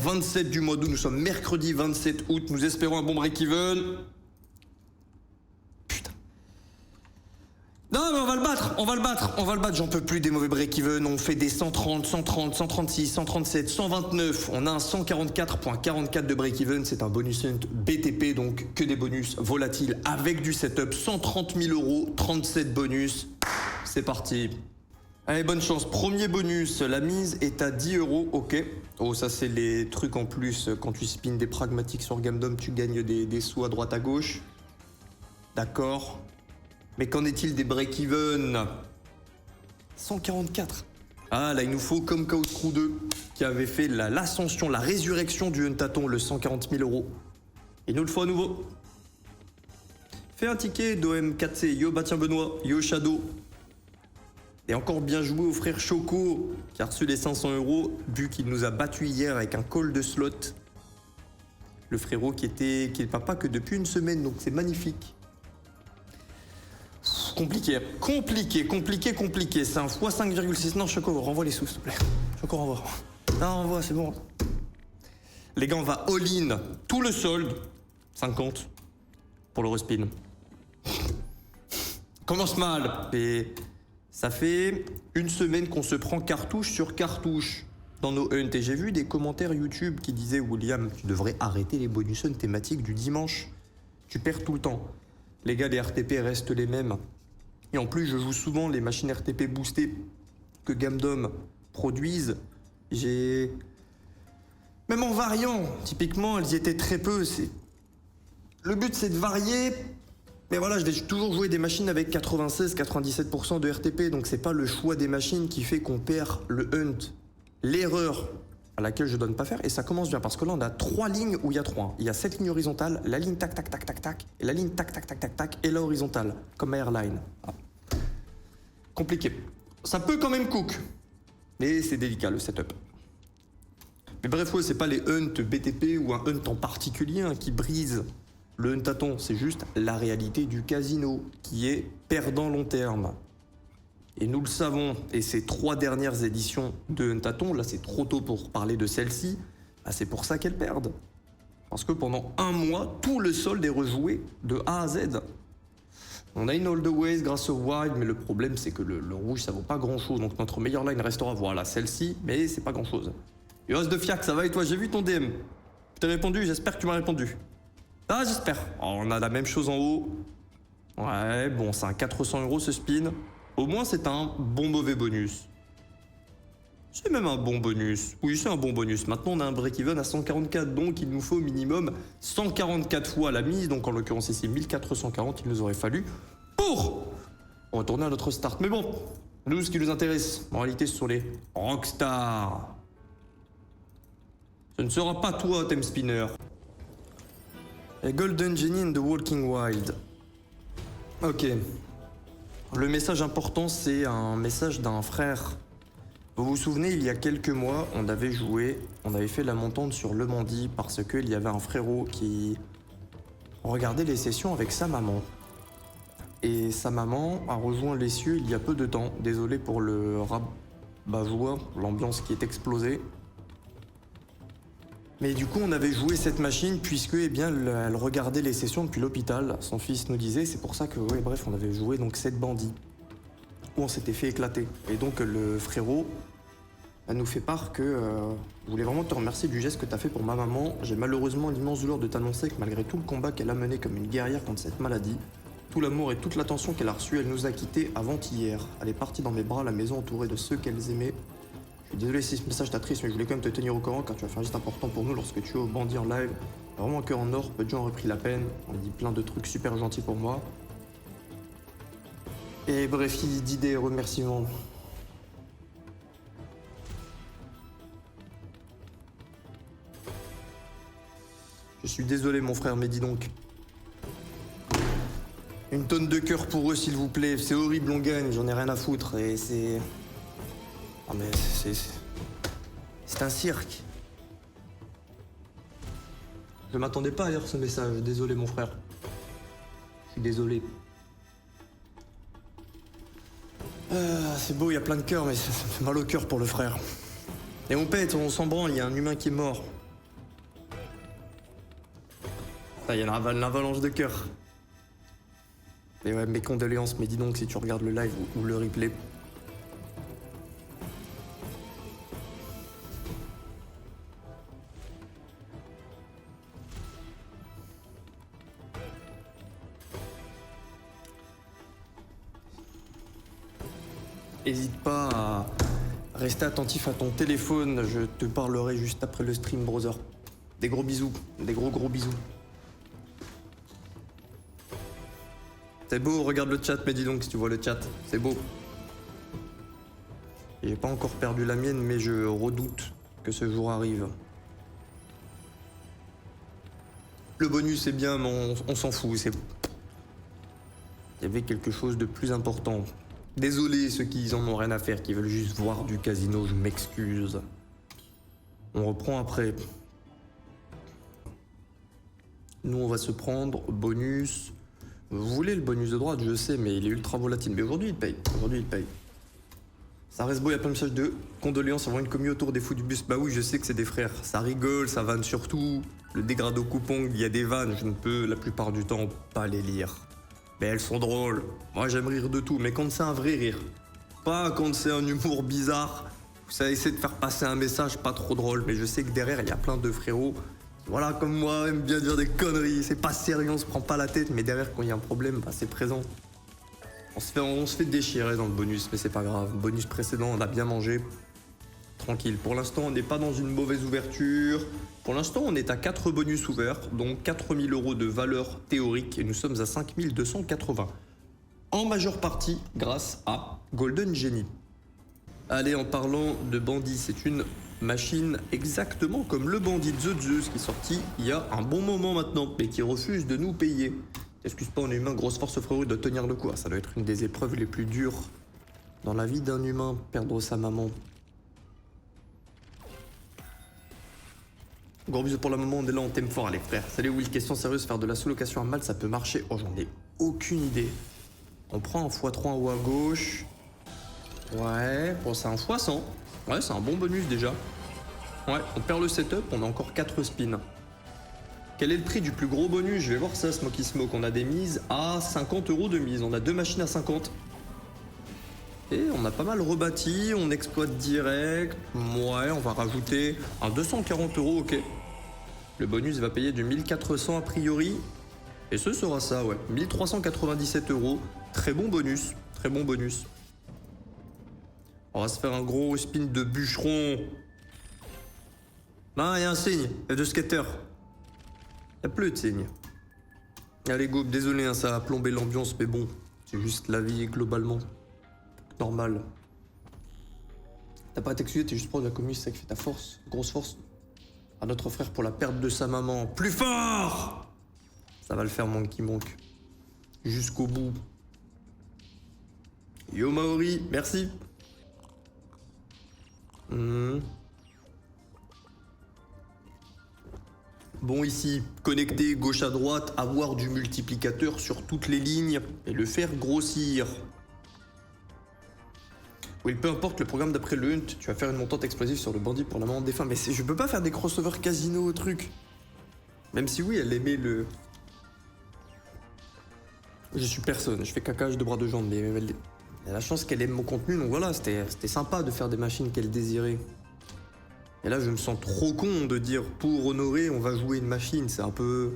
27 du mois d'août, nous sommes mercredi 27 août, nous espérons un bon break-even. Putain. Non mais on va le battre, j'en peux plus des mauvais break-even, on fait des 130, 130, 136, 137, 129, on a un 144.44 de break-even, c'est un bonus hunt BTP, donc que des bonus volatiles avec du setup, 130 000 euros, 37 bonus, c'est parti. Allez, bonne chance. Premier bonus, la mise est à 10 euros, ok. Oh, ça c'est les trucs en plus, quand tu spins des pragmatiques sur Gamdom, tu gagnes des sous à droite à gauche. D'accord. Mais qu'en est-il des break-even? 144. Ah, là il nous faut comme Chaos Crew 2, qui avait fait l'ascension, la résurrection du Huntaton, le 140 000 euros. Il nous le faut à nouveau. Fais un ticket d'OM4C, yo Bastien Benoît, yo Shadow. Et encore bien joué au frère Choco, qui a reçu les 500 euros, vu qu'il nous a battu hier avec un call de slot. Le frérot qui est papa que depuis une semaine, donc c'est magnifique. Compliqué. C'est un x5,6. Non, Choco, renvoie les sous, s'il te plaît. Choco, renvoie. Non, renvoie, c'est bon. Les gars, on va all-in tout le solde. 50 pour le respin. Commence mal. Et ça fait une semaine qu'on se prend cartouche sur cartouche dans nos hunts. Et j'ai vu des commentaires YouTube qui disaient « William, tu devrais arrêter les bonus hunts thématiques du dimanche. Tu perds tout le temps. » Les gars, les RTP restent les mêmes. Et en plus, je joue souvent les machines RTP boostées que Gamdom produisent. Même en variant, typiquement, elles y étaient très peu. Le but, c'est de varier. Mais voilà, je vais toujours jouer des machines avec 96-97% de RTP. Donc, c'est pas le choix des machines qui fait qu'on perd le hunt. L'erreur à laquelle je donne pas faire. Et ça commence bien, parce que là, on a 3 lignes où il y a 3. Il y a cette ligne horizontale, la ligne tac, tac, tac, tac, tac, et la ligne tac, tac, tac, tac, tac, et la horizontale, comme airline. Ah. Compliqué. Ça peut quand même cook, mais c'est délicat, le setup. Mais bref, ouais, c'est pas les hunts BTP ou un hunt en particulier hein, qui brise le huntaton. C'est juste la réalité du casino, qui est perdant long terme. Et nous le savons, et ces 3 dernières éditions de Huntaton, là c'est trop tôt pour parler de celle-ci, bah c'est pour ça qu'elles perdent. Parce que pendant un mois, tout le solde est rejoué de A à Z. On a une all the ways grâce au wild, mais le problème c'est que le rouge ça vaut pas grand-chose, donc notre meilleure line restera, voilà, celle-ci, mais c'est pas grand-chose. Yoss de Fiac, ça va et toi? J'ai vu ton DM. Je t'ai répondu, j'espère que tu m'as répondu. Ah, j'espère. Oh, on a la même chose en haut. Ouais, bon, c'est un 400 euros ce spin. Au moins, c'est un bon mauvais bonus. C'est même un bon bonus. Oui, c'est un bon bonus. Maintenant, on a un break-even à 144, donc il nous faut au minimum 144 fois la mise. Donc, en l'occurrence, ici, 1440, il nous aurait fallu pour retourner à notre start. Mais bon, nous, ce qui nous intéresse, en réalité, ce sont les rockstars. Ce ne sera pas toi, Thème Spinner. A Golden Genie and the Walking Wild. Ok. Le message important, c'est un message d'un frère. Vous vous souvenez, il y a quelques mois, on avait fait la montante sur Le Mandi parce qu'il y avait un frérot qui regardait les sessions avec sa maman. Et sa maman a rejoint les cieux il y a peu de temps. Désolé pour le rabat-joie, l'ambiance qui est explosée. Mais du coup, on avait joué cette machine puisque, eh bien, elle regardait les sessions depuis l'hôpital. Son fils nous disait, c'est pour ça que, ouais, bref, on avait joué donc cette bandit où on s'était fait éclater. Et donc le frérot nous fait part que je voulais vraiment te remercier du geste que t'as fait pour ma maman. J'ai malheureusement l'immense douleur de t'annoncer que malgré tout le combat qu'elle a mené comme une guerrière contre cette maladie, tout l'amour et toute l'attention qu'elle a reçue, elle nous a quittés avant-hier. Elle est partie dans mes bras à la maison entourée de ceux qu'elle aimait. Désolé si ce message t'attriste, mais je voulais quand même te tenir au courant car tu vas faire un geste important pour nous lorsque tu es au bandit en live. Vraiment un cœur en or, peu de gens auraient pris la peine. On dit plein de trucs super gentils pour moi. Et bref, il dit des remerciements. Je suis désolé mon frère, mais dis donc. Une tonne de cœur pour eux s'il vous plaît, c'est horrible, on gagne, j'en ai rien à foutre et c'est... Ah mais c'est un cirque. Je m'attendais pas à lire ce message, désolé mon frère. Je suis désolé. C'est beau, il y a plein de cœurs, mais ça me fait mal au cœur pour le frère. Et on pète, on s'en branle, il y a un humain qui est mort. Il y en a une avalanche de cœur. Mais ouais, mes condoléances, mais dis donc si tu regardes le live ou le replay. Hésite pas à rester attentif à ton téléphone, je te parlerai juste après le stream, brother. Des gros bisous, des gros bisous. C'est beau, regarde le chat, mais dis donc si tu vois le chat, c'est beau. J'ai pas encore perdu la mienne, mais je redoute que ce jour arrive. Le bonus est bien, mais on s'en fout, c'est... Il y avait quelque chose de plus important. Désolé ceux qui en ont rien à faire, qui veulent juste voir du casino, je m'excuse. On reprend après. Nous on va se prendre bonus. Vous voulez le bonus de droite, je sais, mais il est ultra volatile. Mais aujourd'hui il paye, Ça reste beau, il y a plein de messages de condoléances, avoir une commu autour des fous du bus. Bah oui, je sais que c'est des frères, ça rigole, ça vanne surtout. Le dégrado coupon, il y a des vannes, je ne peux la plupart du temps pas les lire. Mais elles sont drôles. Moi j'aime rire de tout, mais quand c'est un vrai rire. Pas quand c'est un humour bizarre, ça essaie de faire passer un message pas trop drôle, mais je sais que derrière il y a plein de frérots. Voilà, comme moi, aiment bien dire des conneries, c'est pas sérieux, on se prend pas la tête, mais derrière quand il y a un problème, bah, c'est présent. On se fait déchirer dans le bonus, mais c'est pas grave. Bonus précédent, on a bien mangé. Tranquille. Pour l'instant, on n'est pas dans une mauvaise ouverture. Pour l'instant, on est à 4 bonus ouverts, donc 4000 € de valeur théorique, et nous sommes à 5280. En majeure partie grâce à Golden Genie. Allez, en parlant de bandit, c'est une machine exactement comme le bandit The Zeus qui est sorti il y a un bon moment maintenant, mais qui refuse de nous payer. Excuse pas, on est humain, grosse force frérot, de tenir le coup. Ça doit être une des épreuves les plus dures dans la vie d'un humain, perdre sa maman. Gros bisous pour la maman, on est là, on t'aime fort, allez frère. Salut Will, question sérieuse, faire de la sous-location à mal, ça peut marcher? Oh, j'en ai aucune idée. On prend un x3 en haut à gauche. Ouais, bon, c'est un x100. Ouais, c'est un bon bonus déjà. Ouais, on perd le setup, on a encore 4 spins. Quel est le prix du plus gros bonus? Je vais voir ça, Smoky Smoke. On a des mises à 50 € de mise. On a 2 machines à 50. Et on a pas mal rebâti, on exploite direct. Ouais, on va rajouter un 240 €, ok. Le bonus va payer du 1400 a priori. Et ce sera ça, ouais. 1397 €. Très bon bonus, très bon bonus. On va se faire un gros spin de bûcheron. Ah, il y a un signe, il y a 2 skateurs. Il n'y a plus de signe. Allez go, désolé, hein, ça a plombé l'ambiance, mais bon, c'est juste la vie globalement. Normal. T'as pas à t'excuser, t'es juste proche de la commu, c'est ça qui fait ta force, grosse force. À notre frère pour la perte de sa maman. Plus fort! Ça va le faire, Monkey Monk. Jusqu'au bout. Yo Maori, merci. Bon ici, connecter gauche à droite, avoir du multiplicateur sur toutes les lignes et le faire grossir. Oui, peu importe le programme d'après le hunt, tu vas faire une montante explosive sur le bandit pour la maman des fins. Mais je peux pas faire des crossovers casino au truc. Même si oui, elle aimait le... Je suis personne, je fais cacage de bras de jambes, mais elle a la chance qu'elle aime mon contenu, donc voilà, c'était sympa de faire des machines qu'elle désirait. Et là, je me sens trop con de dire, pour honorer, on va jouer une machine. C'est un peu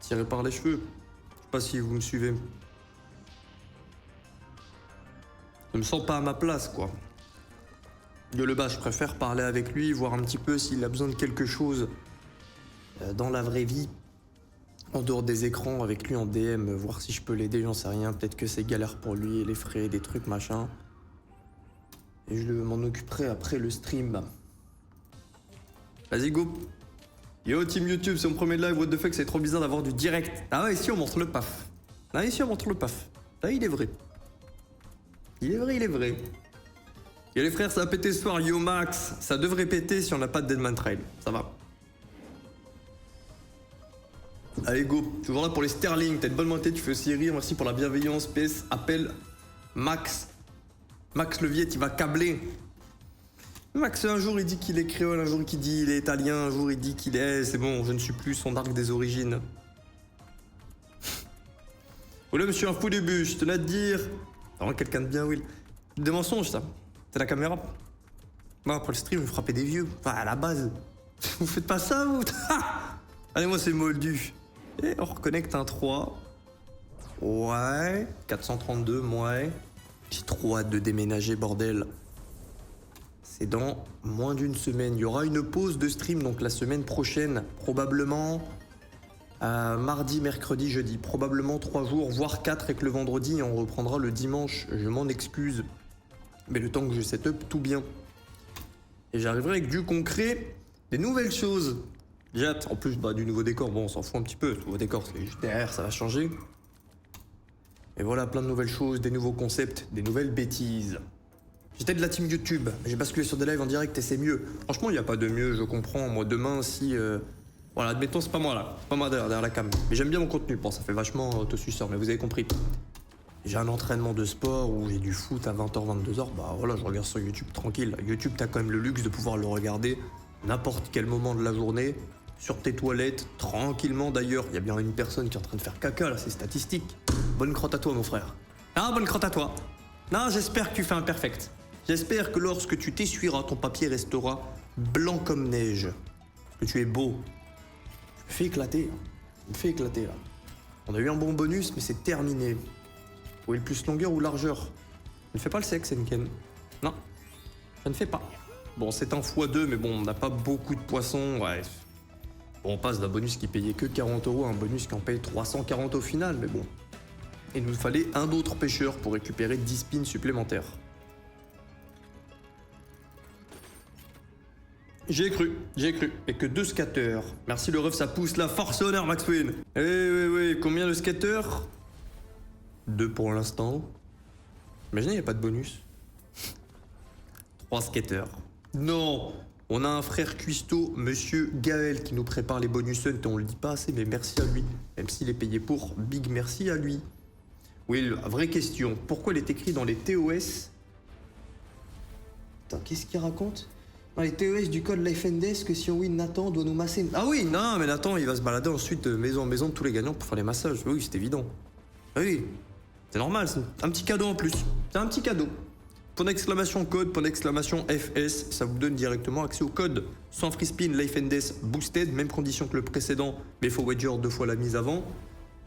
tiré par les cheveux. Je sais pas si vous me suivez. Je me sens pas à ma place, quoi. De le bas, je préfère parler avec lui, voir un petit peu s'il a besoin de quelque chose dans la vraie vie, en dehors des écrans, avec lui en DM, voir si je peux l'aider, j'en sais rien. Peut-être que c'est galère pour lui, les frais, des trucs, machin. Et je m'en occuperai après le stream. Vas-y, go. Yo, team YouTube, c'est mon premier live, what the fuck, c'est trop bizarre d'avoir du direct. Ah ouais, ici on montre le paf. Ah, ici on montre le paf. Ah, il est vrai. Il est vrai, il est vrai. Yo les frères, ça a pété ce soir, yo Max. Ça devrait péter si on n'a pas de Deadman Trail. Ça va. Allez, go. Toujours là pour les Sterling. T'as une bonne montée, tu fais aussi rire. Merci pour la bienveillance. PS, appelle Max. Max Leviet, il va câbler. Max, un jour il dit qu'il est créole, un jour il dit qu'il est italien, un jour il dit qu'il est... C'est bon, je ne suis plus son arc des origines. Oh là, monsieur un fou du bus, je tenais à te dire. Vraiment quelqu'un de bien, Will. Des mensonges, ça. C'est la caméra. Moi, après le stream, vous frappez des vieux. Enfin, à la base. Vous faites pas ça, vous. Allez, moi, c'est moldu. Et on reconnecte un 3. Ouais. 432, ouais. J'ai trop hâte de déménager, bordel. C'est dans moins d'une semaine. Il y aura une pause de stream, donc la semaine prochaine, probablement mardi, mercredi, jeudi. Probablement 3 jours, voire 4 avec le vendredi, et on reprendra le dimanche. Je m'en excuse. Mais le temps que je setup tout bien. Et j'arriverai avec du concret, des nouvelles choses. J'ai hâte. En plus, du nouveau décor. Bon, on s'en fout un petit peu. Le nouveau décor, c'est juste derrière, ça va changer. Et voilà, plein de nouvelles choses, des nouveaux concepts, des nouvelles bêtises. J'étais de la team YouTube, j'ai basculé sur des lives en direct et c'est mieux. Franchement, il n'y a pas de mieux, je comprends. Moi, demain, si... Voilà, admettons, c'est pas moi là. C'est pas moi derrière la cam. Mais j'aime bien mon contenu. Bon, ça fait vachement autosuffisant, mais vous avez compris. J'ai un entraînement de sport où j'ai du foot à 20h, 22h. Bah voilà, je regarde sur YouTube tranquille. YouTube, t'as quand même le luxe de pouvoir le regarder n'importe quel moment de la journée, sur tes toilettes, tranquillement d'ailleurs. Il y a bien une personne qui est en train de faire caca là, c'est statistique. Bonne crotte à toi, mon frère. Ah, bonne crotte à toi. Non, j'espère que tu fais un perfect. J'espère que lorsque tu t'essuieras, ton papier restera blanc comme neige. Parce que tu es beau. Tu me fais éclater. Tu me fais éclater là. On a eu un bon bonus, mais c'est terminé. Où est le plus longueur ou largeur? Je ne fais pas le sexe, Enken. Non, je ne fais pas. Bon, c'est un x2, mais bon, on n'a pas beaucoup de poissons. Ouais. Bon, on passe d'un bonus qui payait que 40 € à un bonus qui en paye 340 au final, mais bon. Il nous fallait un autre pêcheur pour récupérer 10 spins supplémentaires. J'ai cru. Et que 2 skateurs. Merci le ref, ça pousse la force et honneur, Max Win. Oui, combien de skateurs? 2 pour l'instant. Imaginez, il n'y a pas de bonus. 3 skateurs. Non, on a un frère cuistot, monsieur Gaël, qui nous prépare les bonus hunt. On le dit pas assez, mais merci à lui. Même s'il est payé pour, big merci à lui. Oui, vraie question. Pourquoi il est écrit dans les TOS? Attends, qu'est-ce qu'il raconte? Dans les TOS du code LifeNDS que si on win, Nathan doit nous masser. Ah oui, non, mais Nathan, il va se balader ensuite de maison en maison de tous les gagnants pour faire les massages. Oui, c'est évident. Oui, c'est normal, c'est un petit cadeau en plus. C'est un petit cadeau. Point d'exclamation code, point d'exclamation FS, ça vous donne directement accès au code. Sans free spin, LifeNDS boosted, même condition que le précédent, mais il faut wager 2 fois la mise avant.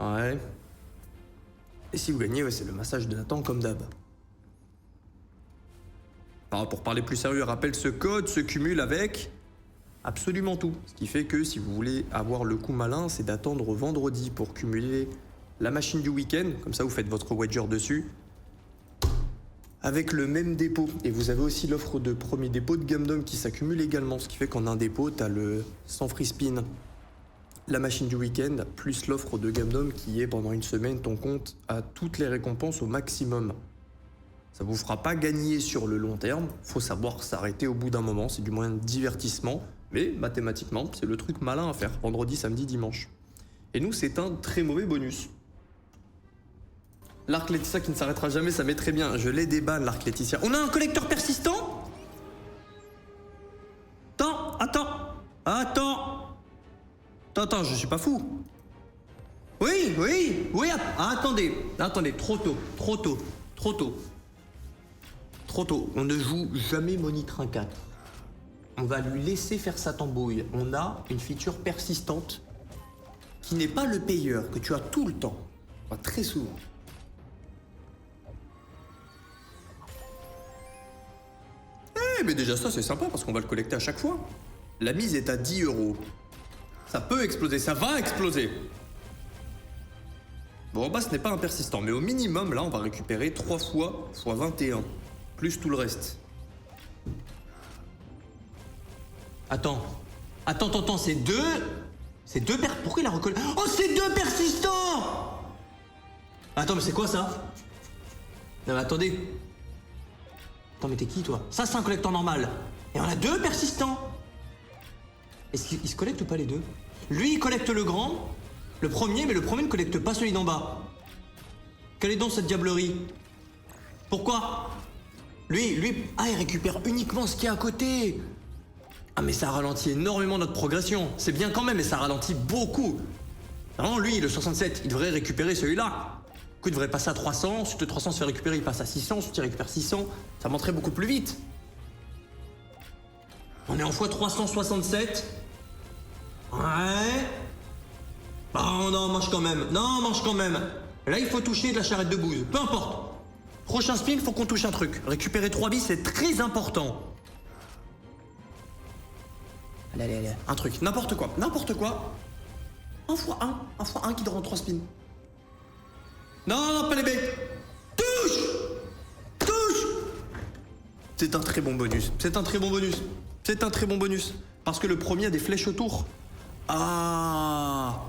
Ouais. Et si vous gagnez, ouais, c'est le massage de Nathan comme d'hab. Alors, pour parler plus sérieux, rappelle, ce code se cumule avec absolument tout. Ce qui fait que si vous voulez avoir le coup malin, c'est d'attendre vendredi pour cumuler la machine du week-end. Comme ça, vous faites votre wager dessus. Avec le même dépôt. Et vous avez aussi l'offre de premier dépôt de Gamdom qui s'accumule également. Ce qui fait qu'en un dépôt, tu as le sans free spin, la machine du week-end, plus l'offre de Gamdom qui est pendant une semaine ton compte à toutes les récompenses au maximum. Ça vous fera pas gagner sur le long terme, faut savoir s'arrêter au bout d'un moment, c'est du moyen de divertissement, mais mathématiquement, c'est le truc malin à faire, vendredi, samedi, dimanche. Et nous, c'est un très mauvais bonus. L'arc Laetitia qui ne s'arrêtera jamais, ça met très bien. Je l'ai débanne, l'arc Laetitia. On a un collecteur persistant? Attends, je suis pas fou. Oui, attendez, trop tôt. On ne joue jamais Monitrin 4. On va lui laisser faire sa tambouille. On a une feature persistante qui n'est pas le payeur, que tu as tout le temps. Enfin, très souvent. Mais déjà ça, c'est sympa parce qu'on va le collecter à chaque fois. La mise est à 10 €. Ça peut exploser, ça va exploser. Bon, en bas, ce n'est pas un persistant, mais au minimum, là, on va récupérer 3 fois x 21. Plus tout le reste. Attends, c'est deux... Pourquoi il a recollé... Oh, c'est 2 persistants! Attends, mais c'est quoi ça? Non, mais attendez. Attends, mais t'es qui, toi? Ça, c'est un collecteur normal. Et on a 2 persistants. Est-ce qu'ils se collectent ou pas, les deux? Lui, il collecte le grand, le premier, mais le premier ne collecte pas celui d'en bas. Quelle est donc cette diablerie? Pourquoi? Lui, il récupère uniquement ce qui est à côté. Ah, mais ça ralentit énormément notre progression. C'est bien quand même, mais ça ralentit beaucoup. Vraiment, lui, le 67, il devrait récupérer celui-là. coup, il devrait passer à 300. Ensuite, le 300 se fait récupérer, il passe à 600. Ensuite, il récupère 600. Ça monterait beaucoup plus vite. On est en x367. Ouais. Oh non, mange quand même. Non, mange quand même. Là, il faut toucher de la charrette de bouse. Peu importe. Prochain spin, il faut qu'on touche un truc. Récupérer 3 billes, c'est très important. Allez. Un truc. N'importe quoi. N'importe quoi. 1x1. 1x1 qui rend 3 spins. Non, pas les bêtes. Touche. C'est un très bon bonus. C'est un très bon bonus. Parce que le premier a des flèches autour. Ah,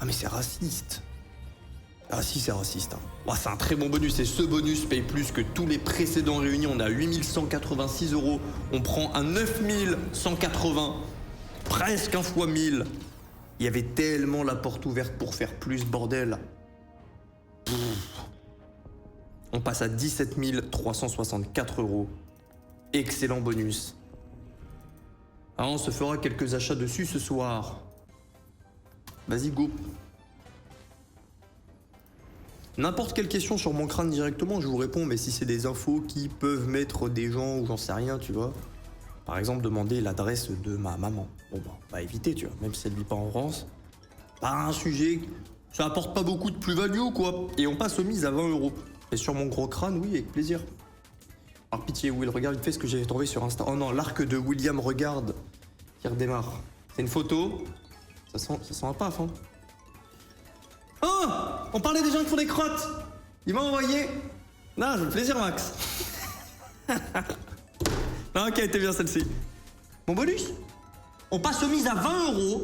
mais c'est raciste. Ah si, c'est raciste. Oh, c'est un très bon bonus. Et ce bonus paye plus que tous les précédents réunis. On a 8186 €. On prend un 9180. Presque un fois 1000. Il y avait tellement la porte ouverte pour faire plus, bordel. On passe à 17 364 €. Excellent bonus. Ah, on se fera quelques achats dessus ce soir. Vas-y, go. N'importe quelle question sur mon crâne directement, je vous réponds, mais si c'est des infos qui peuvent mettre des gens ou j'en sais rien, tu vois. Par exemple, demander l'adresse de ma maman. Bon, bah, on va éviter, tu vois, même si elle vit pas en France. Pas un sujet, ça apporte pas beaucoup de plus-value, quoi. Et on passe aux mises à 20 €. Et sur mon gros crâne, oui, avec plaisir. Par pitié, Will, regarde vite fait ce que j'ai trouvé sur Insta. Oh non, l'arc de William regarde qui redémarre. C'est une photo. Ça sent un paf, hein. Oh, on parlait des gens qui font des crottes. Il m'a envoyé. Non, ça me fait plaisir, Max. Non, ok, était bien celle-ci. Mon bonus. On passe aux mises à 20 €.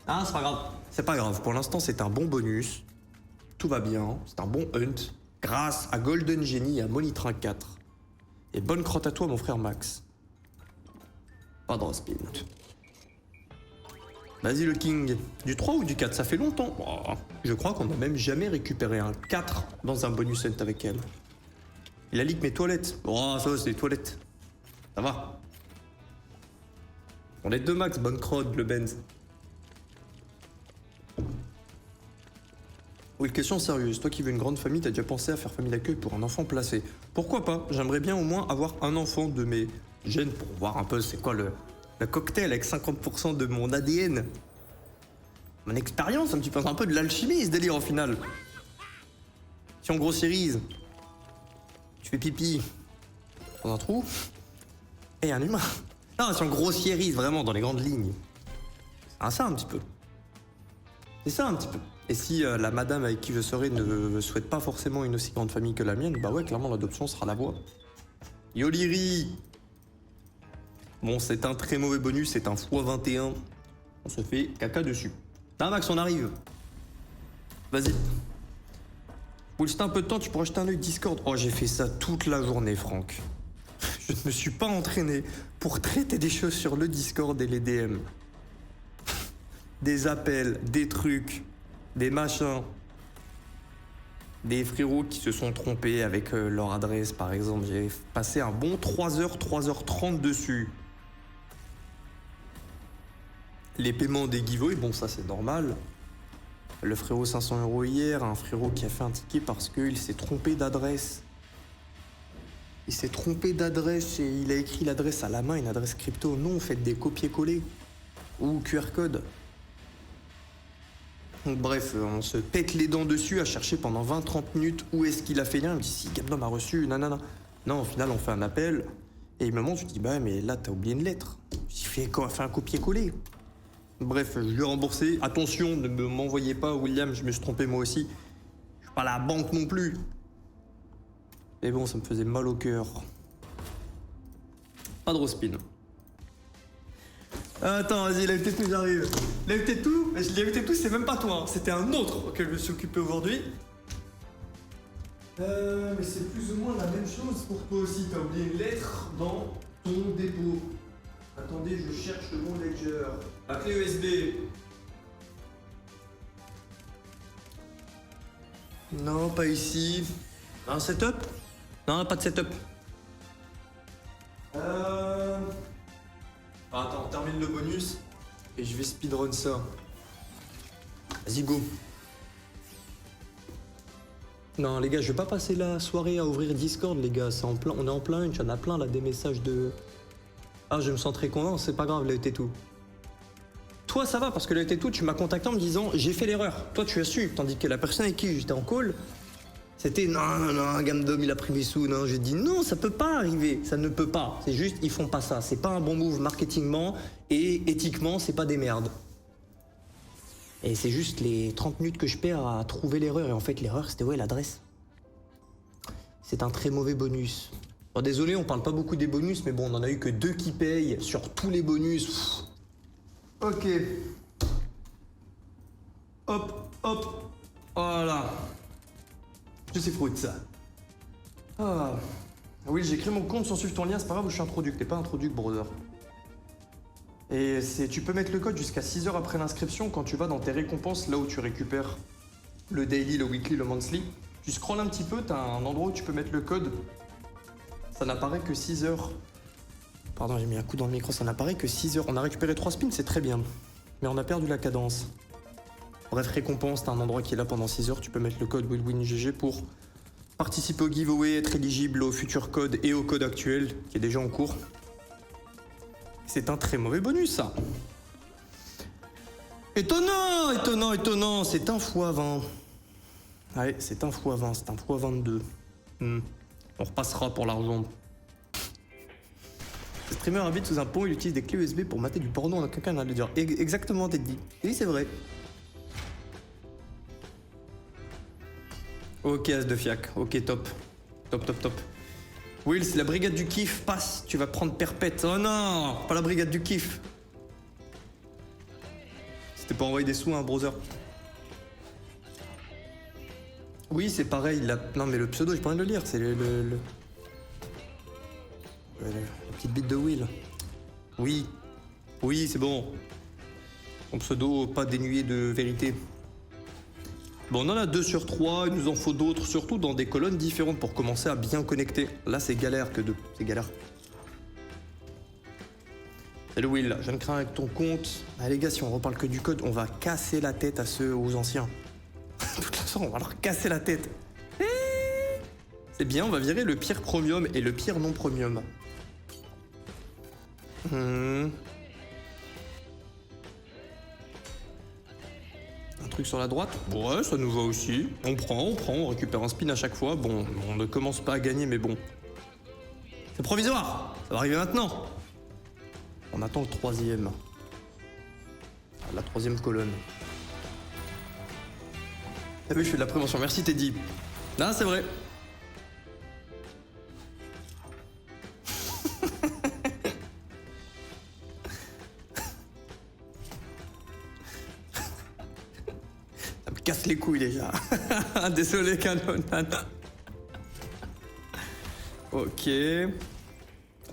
Ah, c'est pas grave. C'est pas grave. Pour l'instant, c'est un bon bonus. Tout va bien. C'est un bon hunt. Grâce à Golden Genie et à Monitrin 4. Et bonne crotte à toi, mon frère Max. Pas de spin. Vas-y, le King. Du 3 ou du 4? Ça fait longtemps. Oh, je crois qu'on n'a même jamais récupéré un 4 dans un bonus hunt avec elle. Il a leak mes toilettes. Oh, ça va, c'est les toilettes. Ça va. On est deux max, bonne crotte, le Benz. Oui, question sérieuse. Toi qui veux une grande famille, t'as déjà pensé à faire famille d'accueil pour un enfant placé? Pourquoi pas? J'aimerais bien au moins avoir un enfant de mes gènes pour voir un peu c'est quoi le cocktail avec 50% de mon ADN. Mon expérience, un petit peu, un peu de l'alchimie, ce délire, au final. Si on grossiérise, tu fais pipi dans un trou, et un humain. Non, si on grossiérise vraiment dans les grandes lignes. C'est ça, un petit peu. C'est ça, un petit peu. Et si la madame avec qui je serai ne souhaite pas forcément une aussi grande famille que la mienne, bah ouais, clairement, l'adoption sera la voie. Yoliri. Bon, c'est un très mauvais bonus, c'est un x21. On se fait caca dessus. Ah, Max, on arrive. Vas-y. Will, si t'as un peu de temps, tu pourrais jeter un œil Discord. Oh, j'ai fait ça toute la journée, Franck. Je ne me suis pas entraîné pour traiter des choses sur le Discord et les DM. Des appels, des trucs, des machins. Des frérots qui se sont trompés avec leur adresse, par exemple. J'ai passé un bon 3h, 3h30 dessus. Les paiements des giveaways, bon, ça c'est normal. Le frérot 500 € hier, un frérot qui a fait un ticket parce qu'il s'est trompé d'adresse. Il s'est trompé d'adresse et il a écrit l'adresse à la main, une adresse crypto. Non, faites des copier-coller ou QR code. Donc bref, on se pète les dents dessus à chercher pendant 20-30 minutes où est-ce qu'il a fait lien. Il me dit si Gabdom a reçu, nanana. Non, au final, on fait un appel et il me montre, je dis bah mais là t'as oublié une lettre. J'ai fait quoi? Fait un copier-coller. Bref, je lui ai remboursé. Attention, ne m'envoyez pas, William, je me suis trompé moi aussi. Je suis pas à la banque non plus. Mais bon, ça me faisait mal au cœur. Pas de spin. Attends, vas-y, lève tes tout, j'arrive. Lève tes tout, mais lève tes tout, c'est même pas toi, hein. C'était un autre auquel je me suis occupé aujourd'hui. Mais c'est plus ou moins la même chose pour toi aussi. T'as oublié une lettre dans ton dépôt. Attendez, je cherche le bon ledger. La clé USB. Non, pas ici. Un setup? Non, pas de setup. Attends, on termine le bonus et je vais speedrun ça. Vas-y, go. Non, les gars, je vais pas passer la soirée à ouvrir Discord, les gars. C'est en plein, on est en plein, il y en a plein là, des messages de. Ah, je me sens très content, c'est pas grave, là, t'es tout. Toi, ça va, parce que là, t'es tout, tu m'as contacté en me disant j'ai fait l'erreur. Toi, tu as su. Tandis que la personne avec qui j'étais en call, c'était non, Gamdom, il a pris mes sous. Non, j'ai dit non, ça peut pas arriver. Ça ne peut pas. C'est juste, ils font pas ça. C'est pas un bon move marketingment et éthiquement, c'est pas des merdes. Et c'est juste les 30 minutes que je perds à trouver l'erreur. Et en fait, l'erreur, c'était ouais, l'adresse. C'est un très mauvais bonus. Bon, désolé, on parle pas beaucoup des bonus, mais bon, on en a eu que 2 qui payent sur tous les bonus. Pff. Ok. Hop, hop. Voilà. Je sais fruit ça. Ah. Oui, j'ai créé mon compte sans suivre ton lien, c'est pas grave, je suis introduit. T'es pas introduit, brother. Et tu peux mettre le code jusqu'à 6 heures après l'inscription quand tu vas dans tes récompenses, là où tu récupères le daily, le weekly, le monthly. Tu scrolles un petit peu, t'as un endroit où tu peux mettre le code. Ça n'apparaît que 6 heures. Pardon, j'ai mis un coup dans le micro, ça n'apparaît que 6 heures. On a récupéré 3 spins, c'est très bien. Mais on a perdu la cadence. Bref, récompense, t'as un endroit qui est là pendant 6 heures, tu peux mettre le code WillWinGG pour participer au giveaway, être éligible au futur code et au code actuel qui est déjà en cours. C'est un très mauvais bonus, ça. Étonnant, étonnant, étonnant. C'est un x20. Ouais, c'est un x20, c'est un x22. On repassera pour l'argent. Le streamer habite sous un pont, il utilise des clés USB pour mater du porno. On a quelqu'un à le dire. Exactement, t'es dit. Oui, c'est vrai. Ok, As de Fiac. Ok, top. Top, top, top. Will, c'est la brigade du kiff. Passe, tu vas prendre perpète. Oh non, pas la brigade du kiff. C'était pas envoyer des sous à un browser. Oui, c'est pareil. Non, mais le pseudo, j'ai pas envie de le lire. C'est la petite bite de Will. Oui. Oui, c'est bon. Ton pseudo, pas dénué de vérité. Bon, on en a 2 sur 3, il nous en faut d'autres, surtout dans des colonnes différentes pour commencer à bien connecter. Là, c'est galère que 2, c'est galère. Salut Will, je viens de créer avec ton compte. Ah les gars, si on reparle que du code, on va casser la tête aux anciens. De toute façon, on va leur casser la tête. C'est bien, on va virer le pire premium et le pire non premium. Un truc sur la droite. Ouais, ça nous va aussi. On prend, on récupère un spin à chaque fois. Bon, on ne commence pas à gagner, mais bon. C'est provisoire. Ça va arriver maintenant. On attend le 3e. La 3e colonne. Ah oui, je fais de la prévention. Merci Teddy. Non, c'est vrai. Ça me casse les couilles déjà. Désolé Canon. Ok.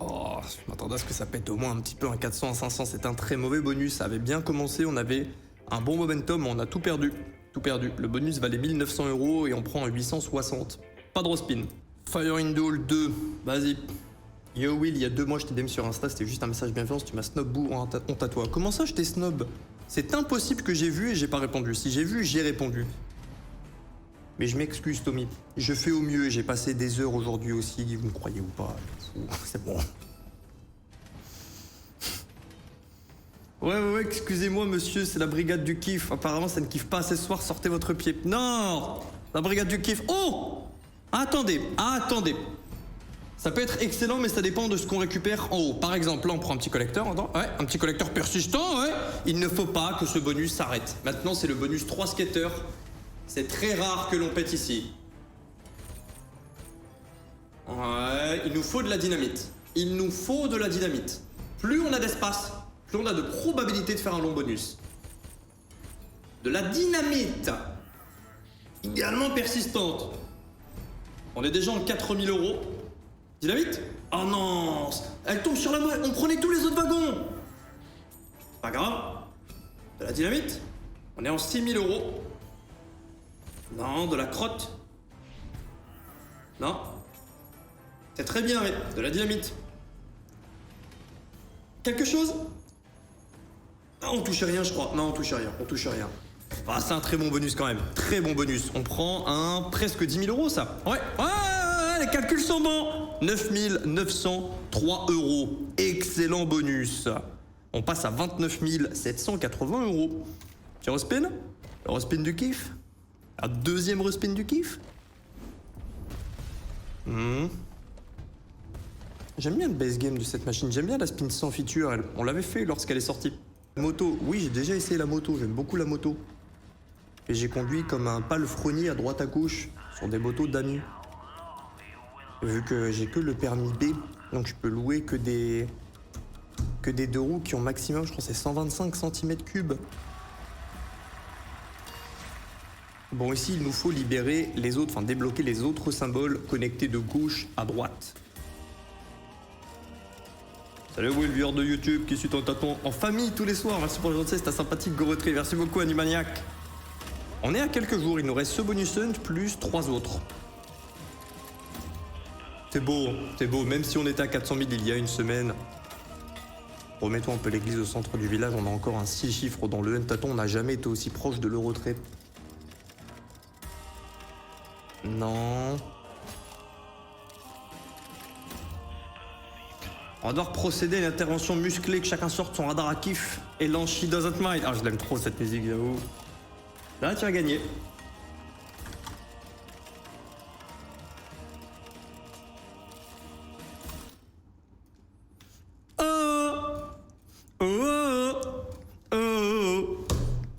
Oh, je m'attendais à ce que ça pète au moins un petit peu, un 400, un 500, c'est un très mauvais bonus. Ça avait bien commencé, on avait un bon momentum, mais on a tout perdu. Tout perdu. Le bonus valait 1900 € et on prend 860. Pas de spin. Fire Indole 2, vas-y. Yo Will, il y a 2 mois, je t'ai DM sur Insta, c'était juste un message bienveillance, tu m'as snob bou, honte à toi. Comment ça, je t'ai snob? C'est impossible que j'ai vu et j'ai pas répondu. Si j'ai vu, j'ai répondu. Mais je m'excuse, Tommy. Je fais au mieux. J'ai passé des heures aujourd'hui aussi. Vous me croyez ou pas? C'est bon. Ouais, excusez-moi, monsieur. C'est la brigade du kiff. Apparemment, ça ne kiffe pas ce soir. Sortez votre pied. Non! La brigade du kiff. Oh! Attendez. Ça peut être excellent, mais ça dépend de ce qu'on récupère en haut. Par exemple, là, on prend un petit collecteur. Ouais, un petit collecteur persistant, ouais. Il ne faut pas que ce bonus s'arrête. Maintenant, c'est le bonus 3 skateurs. C'est très rare que l'on pète ici. Ouais, il nous faut de la dynamite. Il nous faut de la dynamite. Plus on a d'espace, plus on a de probabilité de faire un long bonus. De la dynamite. Idéalement persistante. On est déjà en 4000 €. Dynamite? Oh non! Elle tombe sur la moelle. On prenait tous les autres wagons. Pas grave. De la dynamite? On est en 6000 €. Non, de la crotte. Non. C'est très bien, mais de la dynamite. Quelque chose? Ah, on touche rien, je crois. Non, on touche rien. Ah, c'est un très bon bonus quand même. Très bon bonus. On prend un presque 10 000 euros, ça. Ouais, les calculs sont bons. 9 903 euros. Excellent bonus. On passe à 29 780 euros. Petit respin? Le respin du kiff? Un deuxième respin du kiff? J'aime bien le base game de cette machine. J'aime bien la spin sans feature. On l'avait fait lorsqu'elle est sortie. Moto, oui, j'ai déjà essayé la moto. J'aime beaucoup la moto. Et j'ai conduit comme un palefrenier à droite à gauche sur des motos d'amis. Vu que j'ai que le permis B, donc je peux louer que des deux roues qui ont maximum, je crois, c'est 125 cm3. Bon, ici, il nous faut libérer les autres, enfin débloquer les autres symboles connectés de gauche à droite. Salut vous, le vieweur de YouTube qui suit ton tâton en famille tous les soirs. Merci pour le gentillesse, c'est sympathique, Gorotri. Merci beaucoup, Animaniac. On est à quelques jours, il nous reste ce bonus hunt plus 3 autres. C'est beau, même si on était à 400 000 il y a une semaine. Remettons un peu l'église au centre du village, on a encore un 6 chiffres dans le Huntaton, on n'a jamais été aussi proche de l'Eurotrip. Non. On va devoir procéder à une intervention musclée, que chacun sorte son radar à kiff et lance She Doesn't Mind. Ah, je l'aime trop cette musique, j'avoue. Là, tu as gagné.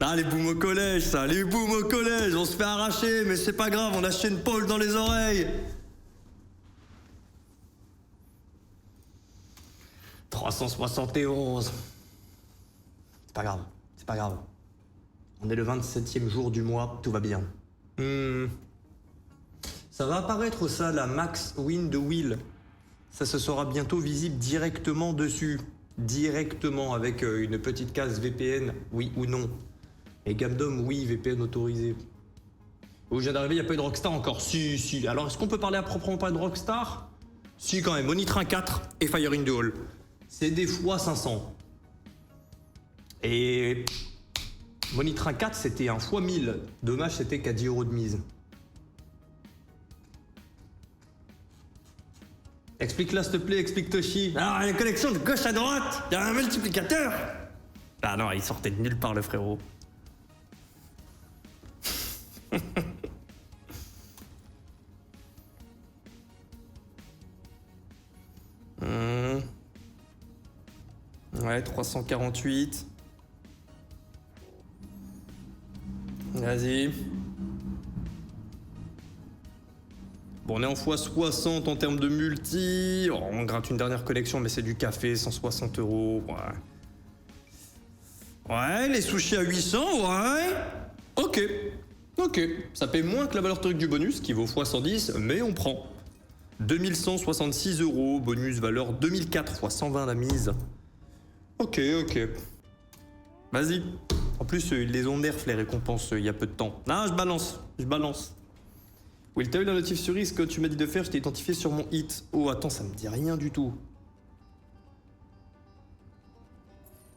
Ah, les booms au collège, ça, les booms au collège, on se fait arracher, mais c'est pas grave, on a acheté une pole dans les oreilles. 371. C'est pas grave, c'est pas grave. On est le 27e jour du mois, tout va bien. Ça va apparaître ça, la Max Win de Will. Ça se sera bientôt visible directement dessus. Directement, avec une petite case VPN, oui ou non. Et Gamdom, oui, VPN autorisé. Où je viens d'arriver, il n'y a pas eu de Rockstar encore. Si. Alors, est-ce qu'on peut parler à proprement parler de Rockstar? Si, quand même. Money Train 4 et Fire in the Hall. C'est des fois 500. Et Money Train 4, c'était un fois 1000. Dommage, c'était qu'à 10 € de mise. Explique-la, s'il te plaît, explique Toshi. Alors, il y a une connexion de gauche à droite. Il y a un multiplicateur. Ah non, il sortait de nulle part, le frérot. Ouais, 348. Vas-y. Bon, on est en x60 en termes de multi. Oh, on gratte une dernière collection, mais c'est du café, 160 €. Ouais, les sushis à 800, ouais. Ok. Ça paie moins que la valeur théorique du bonus, qui vaut x110, mais on prend. 2166 €, bonus valeur 2004 x 120 la mise. Ok. Vas-y. En plus, ils les ont nerf les récompenses il y a peu de temps. Non, je balance. Will, t'as eu la notif sur ce que tu m'as dit de faire, je t'ai identifié sur mon hit. Oh, attends, ça me dit rien du tout.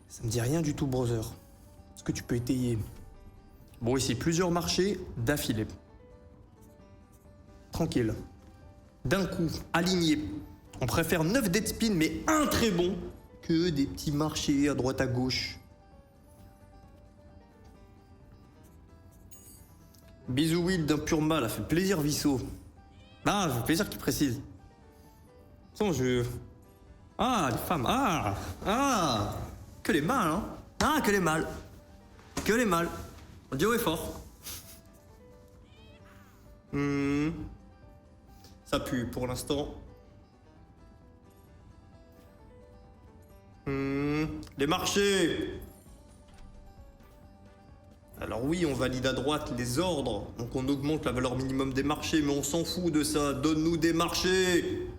Ça me dit rien du tout, brother. Est-ce que tu peux étayer? Bon, ici, plusieurs marchés d'affilée. Tranquille. D'un coup, aligné. On préfère 9 dead spin, mais un très bon, que des petits marchés à droite à gauche. Bisous Will d'un pur mal, a fait plaisir Vissot. Ah, ça fait plaisir qu'il précise. Son jeu. Ah, les femmes. Ah. Que les mâles, hein. Ah, que les mâles. On dit haut et fort. Ça pue pour l'instant. Les marchés. Alors oui, on valide à droite les ordres, donc on augmente la valeur minimum des marchés, mais on s'en fout de ça, donne-nous des marchés.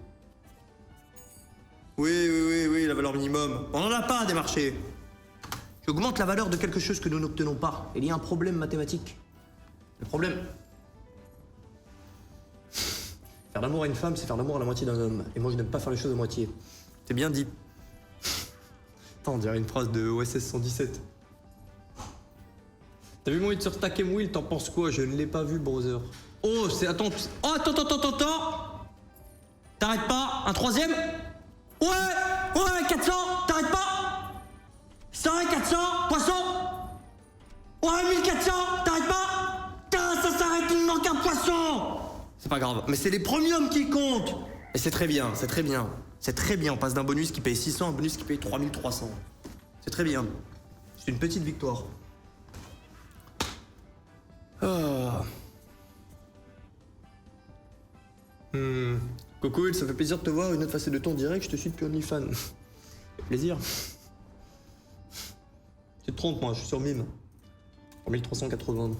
Oui, la valeur minimum. On n'en a pas des marchés. J'augmente la valeur de quelque chose que nous n'obtenons pas. Il y a un problème mathématique. Le problème... Faire l'amour à une femme, c'est faire l'amour à la moitié d'un homme. Et moi, je n'aime pas faire les choses à moitié. C'est bien dit. Attends, on dirait une phrase de OSS 117. T'as vu mon hit sur Stack Will, t'en penses quoi? Je ne l'ai pas vu, brother. Oh, c'est... Attends... Oh, attends. T'arrêtes pas? Un troisième? Ouais, 400, t'arrêtes pas? 100, 400, poisson? Ouais, 1400, t'arrêtes pas? Putain, ça s'arrête, il me manque un poisson! C'est pas grave, mais c'est les premiums qui comptent! Et c'est très bien. C'est très bien, on passe d'un bonus qui paye 600 à un bonus qui paye 3300. C'est très bien. C'est une petite victoire. Ah. Coco, ça fait plaisir de te voir, une autre facette de ton direct, je te suis depuis OnlyFans. Plaisir. Tu te trompes, moi, je suis sur Mime. En 1380.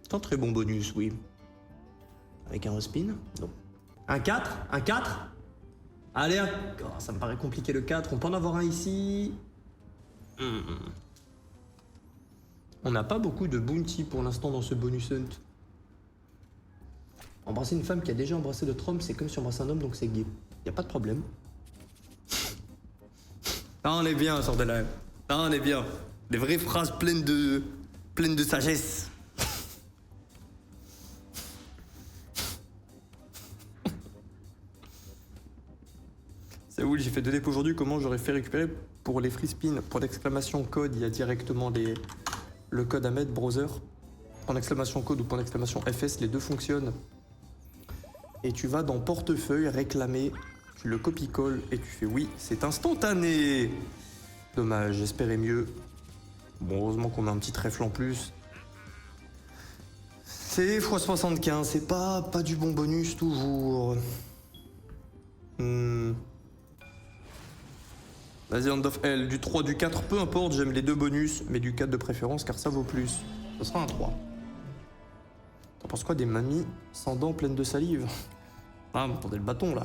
C'est un très bon bonus, oui. Avec un respin? Non. Un 4? Un 4? Allez, oh, ça me paraît compliqué le 4. On peut en avoir un ici. On n'a pas beaucoup de bounty pour l'instant dans ce bonus hunt. Embrasser une femme qui a déjà embrassé d'autres hommes, c'est comme si embrasser un homme, donc c'est gay. Y a pas de problème. Ah, on est bien, sort de là. Ah, on est bien. Des vraies phrases pleines de sagesse. C'est où j'ai fait 2 dépôts aujourd'hui, comment j'aurais fait récupérer pour les free spin? Pour l'exclamation code, il y a directement le code à mettre, browser. Point d'exclamation code ou point d'exclamation FS, les deux fonctionnent. Et tu vas dans portefeuille, réclamer, tu le copie-colle et tu fais oui, c'est instantané. Dommage, j'espérais mieux. Bon, heureusement qu'on a un petit trèfle en plus. C'est x75, c'est pas du bon bonus toujours. Vas-y, hand of L, du 3, du 4, peu importe, j'aime les deux bonus, mais du 4 de préférence car ça vaut plus. Ce sera un 3. T'en penses quoi des mamies sans dents pleines de salive? Ah, m'entendez le bâton là.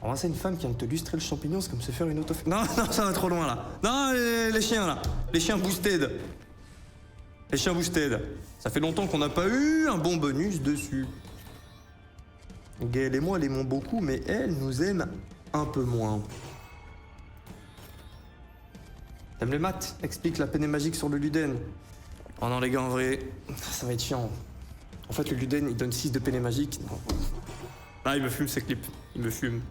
Embrasser une femme qui vient de te lustrer le champignon, c'est comme se faire une auto... Non, ça va trop loin là. Non, les chiens là. Les chiens boosted. Les chiens boosted. Ça fait longtemps qu'on n'a pas eu un bon bonus dessus. Gaëlle et moi l'aimons beaucoup, mais elle nous aime un peu moins. T'aimes les maths? Explique la peine magique sur le Luden. Oh non les gars, en vrai, ça va être chiant. En fait, le Luden, il donne 6 de peine magique. Non. Ah, il me fume ces clips. Il me fume.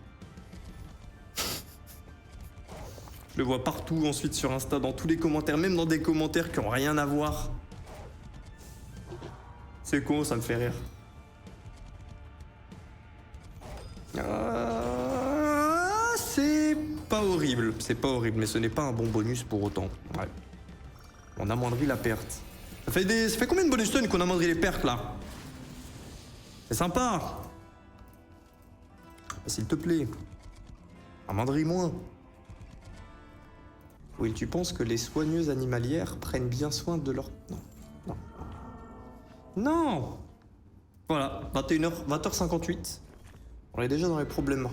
Je le vois partout ensuite sur Insta, dans tous les commentaires, même dans des commentaires qui ont rien à voir. C'est con, ça me fait rire. C'est pas horrible, mais ce n'est pas un bon bonus pour autant. Ouais. On amoindrit la perte. Ça fait combien de bonus tonnes qu'on amoindrit les pertes là? C'est sympa. S'il te plaît. Amoindris-moi. Oui, tu penses que les soigneuses animalières prennent bien soin de leur... Non. Voilà, 20h58. On est déjà dans les problèmes.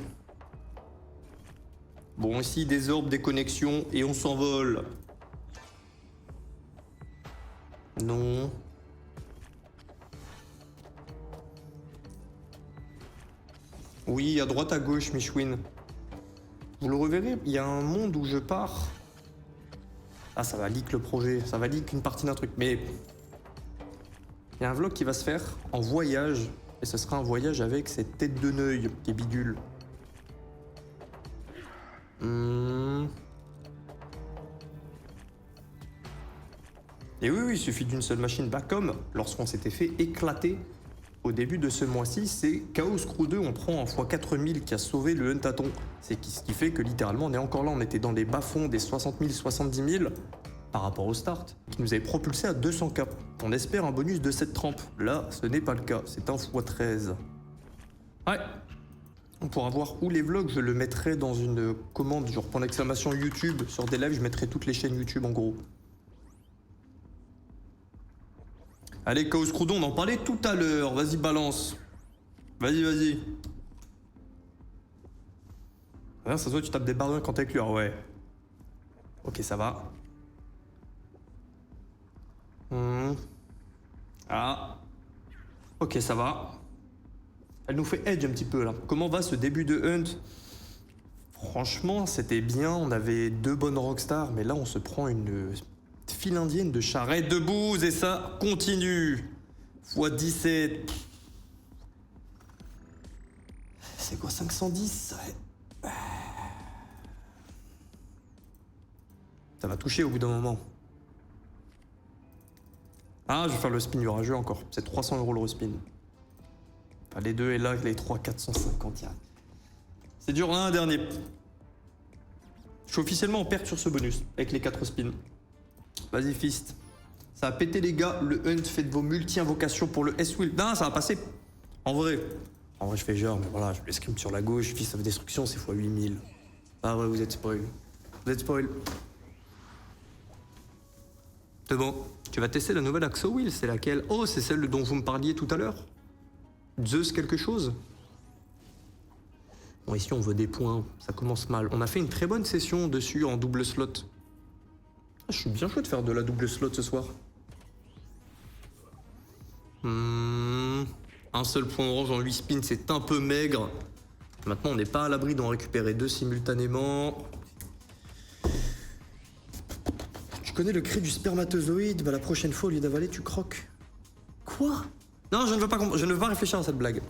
Bon, ici, des orbes, des connexions, et on s'envole. Non. Oui, à droite, à gauche, Michwin. Vous le reverrez, il y a un monde où je pars. Ah, ça va leak le projet, ça va leak une partie d'un truc, mais... Il y a un vlog qui va se faire en voyage, et ce sera un voyage avec cette tête de neuil qui est bidule. Et oui, il suffit d'une seule machine. Bah comme lorsqu'on s'était fait éclater au début de ce mois-ci, c'est Chaos Crew 2, on prend un x4000 qui a sauvé le Huntaton. C'est ce qui fait que littéralement on est encore là, on était dans les bas-fonds des 60 000, 70 000 par rapport au start, qui nous avait propulsé à 200k. On espère un bonus de cette trempe. Là, ce n'est pas le cas, c'est un x13. Ouais. Pour voir où les vlogs, je le mettrai dans une commande, genre point d'exclamation YouTube, sur des lives, je mettrai toutes les chaînes YouTube en gros. Allez, Chaos Crouton, on en parlait tout à l'heure, vas-y balance. Vas-y. Ah, ça se voit, tu tapes des barres quand t'es avec lui, ah ouais. Ok, ça va. Ah. Ok, ça va. Elle nous fait edge un petit peu là. Comment va ce début de hunt? Franchement, c'était bien, on avait 2 bonnes rockstars, mais là on se prend une file indienne de charrettes de bouse et ça continue. Fois 17. C'est quoi 510? Ouais. Ça va toucher au bout d'un moment. Ah, je vais faire le spin du rageux encore. C'est 300 € le respin. Enfin, les deux et là, les 3, 450. C'est dur, un dernier. Je suis officiellement en perte sur ce bonus, avec les 4 spins. Vas-y, Fist. Ça a pété les gars, le Hunt, faites vos multi-invocations pour le S-Wheel. Non, ça va passer. En vrai, je fais genre, mais voilà, je l'escrime sur la gauche, Fist of Destruction, c'est x 8000. Ah ouais, vous êtes spoil. Vous êtes spoil. C'est bon. Tu vas tester la nouvelle Axo Wheel, c'est laquelle? Oh, c'est celle dont vous me parliez tout à l'heure. Zeus quelque chose? Bon, ici on veut des points, ça commence mal. On a fait une très bonne session dessus en double slot. Ah, je suis bien chaud de faire de la double slot ce soir. Un seul point orange en 8 spins, c'est un peu maigre. Maintenant, on n'est pas à l'abri d'en récupérer 2 simultanément. Tu connais le cri du spermatozoïde? Bah la prochaine fois, au lieu d'avaler, tu croques. Quoi? Non, je ne veux pas réfléchir à cette blague.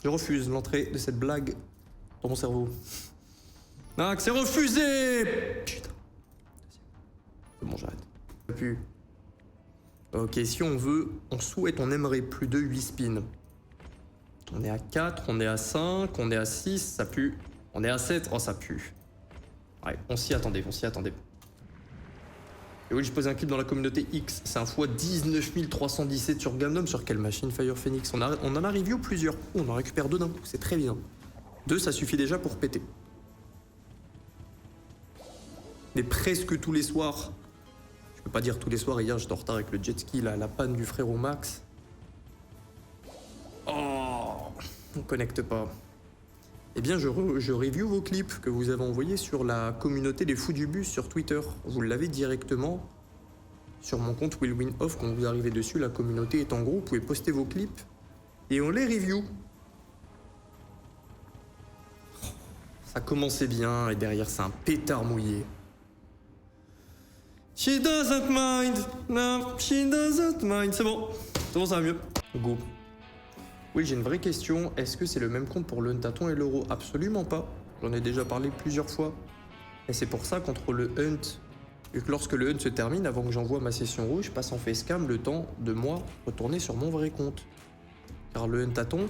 Je refuse l'entrée de cette blague dans mon cerveau. Ah, que c'est refusé! Putain. C'est bon, j'arrête. Plus. Ok, si on veut, on aimerait plus de 8 spins. On est à 4, on est à 5, on est à 6, ça pue. On est à 7, oh ça pue. Ouais, on s'y attendait. Et oui, je pose un clip dans la communauté X, c'est un fois 19 317 sur Gamdom. Sur quelle machine? Fire Phoenix. On en a review plusieurs. Oh, on en récupère 2 d'un coup, c'est très bien. 2, ça suffit déjà pour péter. Mais presque tous les soirs. Je peux pas dire tous les soirs, hier j'étais en retard avec le jet ski, la panne du frérot Max. Oh, on connecte pas. Eh bien, je review vos clips que vous avez envoyés sur la communauté des fous du bus sur Twitter. Vous l'avez directement sur mon compte Will Win Off. Quand vous arrivez dessus, la communauté est en gros. Vous pouvez poster vos clips et on les review. Ça commençait bien et derrière, c'est un pétard mouillé. She doesn't mind. No, she doesn't mind. C'est bon, ça va mieux. Go. Oui, j'ai une vraie question. Est-ce que c'est le même compte pour le Huntaton et l'euro? Absolument pas. J'en ai déjà parlé plusieurs fois. Et c'est pour ça qu'entre le Hunt et que lorsque le Hunt se termine, avant que j'envoie ma session rouge, je passe en facecam le temps de moi retourner sur mon vrai compte. Car le Huntaton,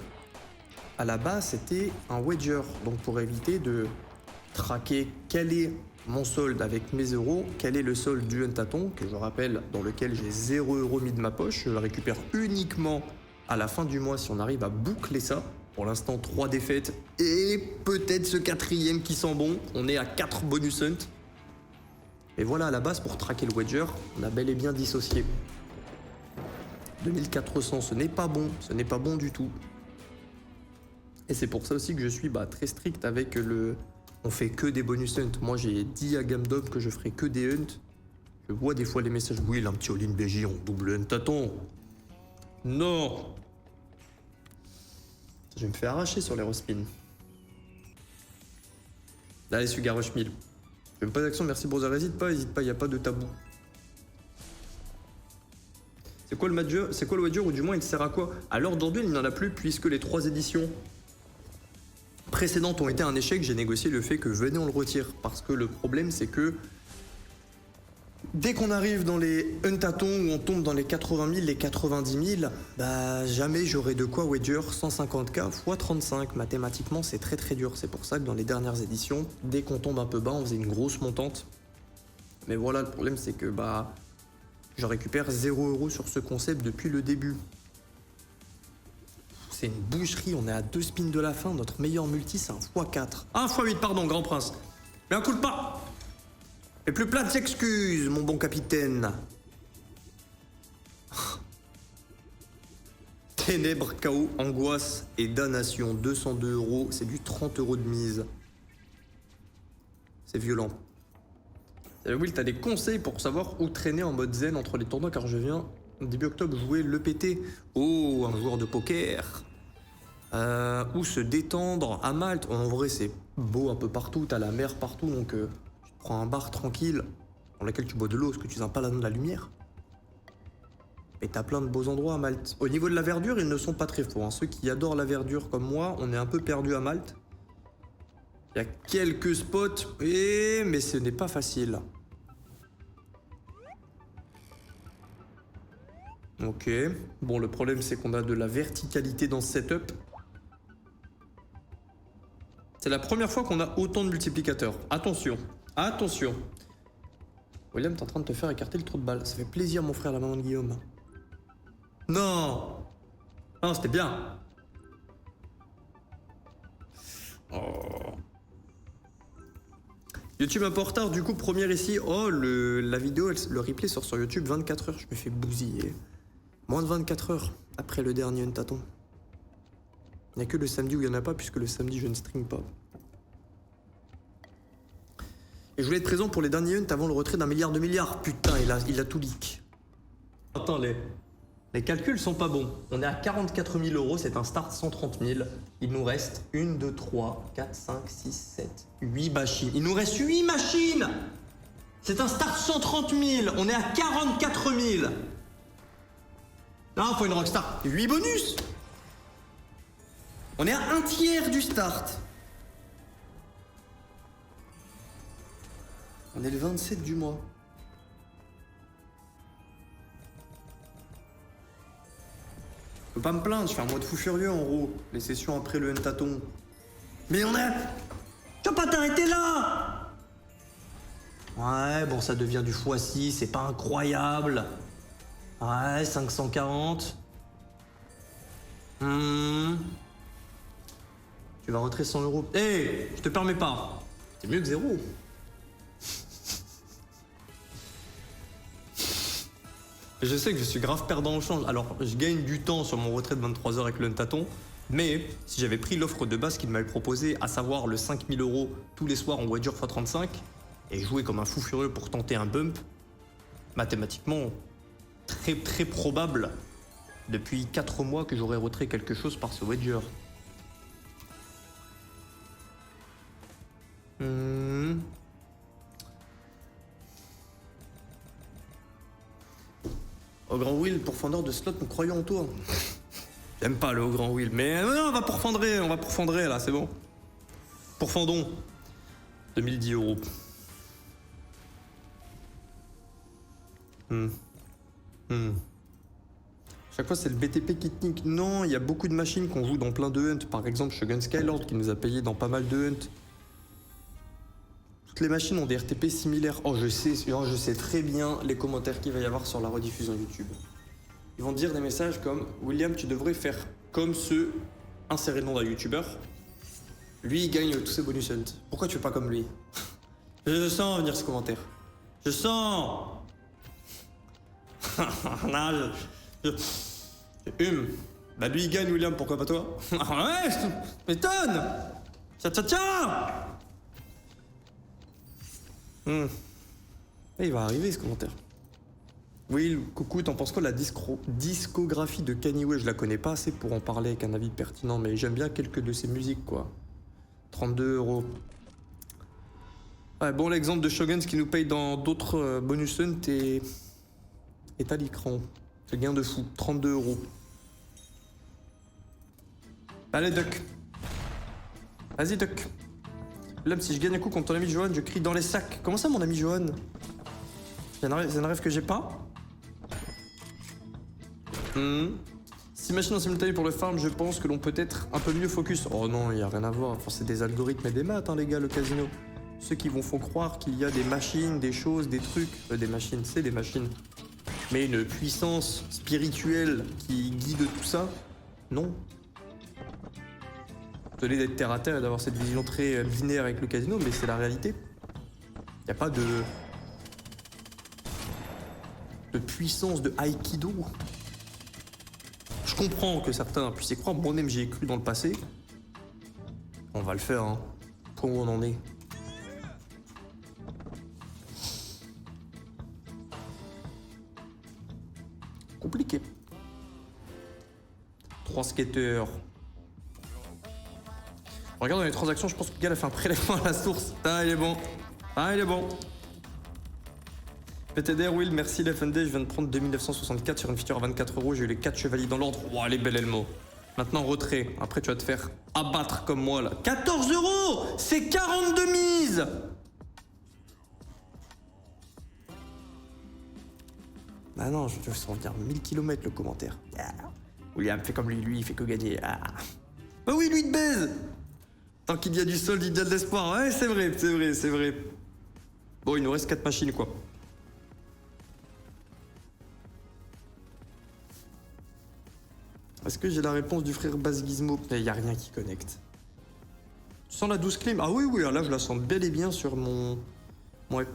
à la base, c'était un wager. Donc pour éviter de traquer quel est mon solde avec mes euros, quel est le solde du Huntaton, que je rappelle, dans lequel j'ai 0 € mis de ma poche, je le récupère uniquement à la fin du mois si on arrive à boucler ça. Pour l'instant, 3 défaites et peut-être ce 4e qui sent bon. On est à 4 bonus hunt. Et voilà, à la base, pour traquer le wager, on a bel et bien dissocié. 2400, ce n'est pas bon. Ce n'est pas bon du tout. Et c'est pour ça aussi que je suis très strict avec le... On fait que des bonus hunt. Moi, j'ai dit à Gamdom que je ferai que des hunts. Je vois des fois les messages. Oui, il a un petit all-in BJ, on double Huntaton. Non. Je vais me faire arracher sur les respins. Allez, Sugar Rush 1000. J'aime pas d'action, merci Brother. Hésite pas, il n'y a pas de tabou. C'est quoi le wager ou du moins il sert à quoi? À l'heure d'aujourd'hui, il n'y en a plus puisque les 3 éditions précédentes ont été un échec. J'ai négocié le fait que venez on le retire. Parce que le problème c'est que dès qu'on arrive dans les Huntatons où on tombe dans les 80 000, les 90 000, jamais j'aurai de quoi wager 150K x 35. Mathématiquement, c'est très très dur. C'est pour ça que dans les dernières éditions, dès qu'on tombe un peu bas, on faisait une grosse montante. Mais voilà, le problème c'est que je récupère 0 € sur ce concept depuis le début. C'est une boucherie, on est à 2 spins de la fin. Notre meilleur multi, c'est un x4. Un x8, pardon, grand prince. Mais un coup de pas. Et plus plates excuses, mon bon capitaine. Ténèbres, chaos, angoisse et damnation. 202 €, c'est du 30 € de mise. C'est violent. Will, t'as des conseils pour savoir où traîner en mode zen entre les tournois, car je viens début octobre jouer l'EPT. Oh, un joueur de poker. Ou se détendre à Malte. En vrai, c'est beau un peu partout. T'as la mer partout, donc tu te prends un bar tranquille dans lequel tu bois de l'eau parce que tu n'as pas de la lumière. Et t'as plein de beaux endroits à Malte. Au niveau de la verdure, ils ne sont pas très forts. Hein. Ceux qui adorent la verdure comme moi, on est un peu perdu à Malte. Il y a quelques spots, mais ce n'est pas facile. Ok. Bon, le problème, c'est qu'on a de la verticalité dans ce setup. C'est la première fois qu'on a autant de multiplicateurs. Attention. Attention. William, t'es en train de te faire écarter le trou de balle. Ça fait plaisir, mon frère, la maman de Guillaume. Non. Non, c'était bien. Oh. YouTube un peu en retard, du coup, première ici. Oh, la vidéo, le replay sort sur YouTube 24 heures. Je me fais bousiller. Moins de 24 heures après le dernier Untaton. Il n'y a que le samedi où il n'y en a pas, puisque le samedi, je ne stream pas. Et je voulais être présent pour les derniers Hunt avant le retrait d'un milliard de milliards. Putain, il a tout leak. Attends, les calculs sont pas bons. On est à 44 000 euros, c'est un start 130 000. Il nous reste 1, 2, 3, 4, 5, 6, 7, 8 machines. Il nous reste 8 machines. C'est un start 130 000. On est à 44 000. Non, faut une rockstar. 8 bonus. On est à un tiers du start. On est le 27 du mois. Je peux pas me plaindre, je fais un mode fou furieux en gros. Les sessions après le Untaton. Mais on est... Tu vas pas t'arrêter là. Ouais, bon, ça devient du x6, c'est pas incroyable. Ouais, 540. Tu vas rentrer 100 euros. Hé, je te permets pas. C'est mieux que zéro. Je sais que je suis grave perdant au change. Alors, je gagne du temps sur mon retrait de 23 heures avec le Untaton. Mais si j'avais pris l'offre de base qu'il m'avait proposée, à savoir le 5000 euros tous les soirs en wager x35, et jouer comme un fou furieux pour tenter un bump, mathématiquement, très très probable depuis 4 mois que j'aurais retrait quelque chose par ce wager. Au grand wheel, pourfendeur de slot, nous croyons en toi. J'aime pas le haut grand wheel, mais non, on va pourfendrer là, c'est bon. Pourfendons. 2010 euros. Chaque fois, c'est le BTP qui te nique. Non, il y a beaucoup de machines qu'on joue dans plein de hunts. Par exemple, Shogun Skylord qui nous a payé dans pas mal de hunts. Toutes les machines ont des RTP similaires. Oh, je sais très bien les commentaires qu'il va y avoir sur la rediffusion YouTube. Ils vont dire des messages comme « William, tu devrais faire comme ceux insérés le nom d'un YouTuber. Lui, il gagne tous ses bonus hunt. Pourquoi tu fais pas comme lui ?» Je sens venir ce commentaire. Je sens. Non, Bah lui, il gagne, William, pourquoi pas toi? Ah ouais, je m'étonne. Tiens. Et il va arriver ce commentaire. Oui, coucou, t'en penses quoi de la discographie de Kanye West? Je la connais pas assez pour en parler avec un avis pertinent, mais j'aime bien quelques de ses musiques, quoi. 32 euros. Ouais, bon, l'exemple de Shogun, ce qui nous paye dans d'autres bonus hunt est à l'écran. C'est gain de fou, 32 euros. Allez, Duck. Vas-y, Duck. Là, si je gagne un coup contre ton ami Johan, je crie dans les sacs. Comment ça, mon ami Johan? C'est un rêve que j'ai pas. 6 machines en simultané pour le farm, je pense que l'on peut être un peu mieux focus. Oh non, il n'y a rien à voir. Enfin, c'est des algorithmes et des maths, hein, les gars, le casino. Ceux qui font croire qu'il y a des machines, des choses, des trucs. Des machines, c'est des machines. Mais une puissance spirituelle qui guide tout ça, non. Désolé d'être terre à terre et d'avoir cette vision très linéaire avec le casino, mais c'est la réalité. Il n'y a pas de puissance de Aikido. Je comprends que certains puissent y croire, moi-même j'y ai cru dans le passé. On va le faire, hein. Pour où on en est. Compliqué. 3 skateurs. Regarde dans les transactions, je pense que le gars a fait un prélèvement à la source. Ah, il est bon. Ah, il est bon. PTDR, Will, merci l'FND, je viens de prendre 2964 sur une feature à 24 euros, j'ai eu les 4 chevaliers dans l'ordre. Ouah, elle est belle Elmo. Maintenant, retrait. Après, tu vas te faire abattre comme moi, là. 14 euros. C'est 42 mises. Ah non, je vais s'en dire 1000 km le commentaire. Ah. William fait comme lui, il fait que gagner. Ah. Bah oui, lui, il te baise. Tant qu'il y a du solde, il y a de l'espoir. Ouais, c'est vrai, c'est vrai, c'est vrai. Bon, il nous reste 4 machines, quoi. Est-ce que j'ai la réponse du frère Bass Gizmo? Il n'y a rien qui connecte. Tu sens la douce clim? Ah oui, oui, là je la sens bel et bien sur mon... Ouais.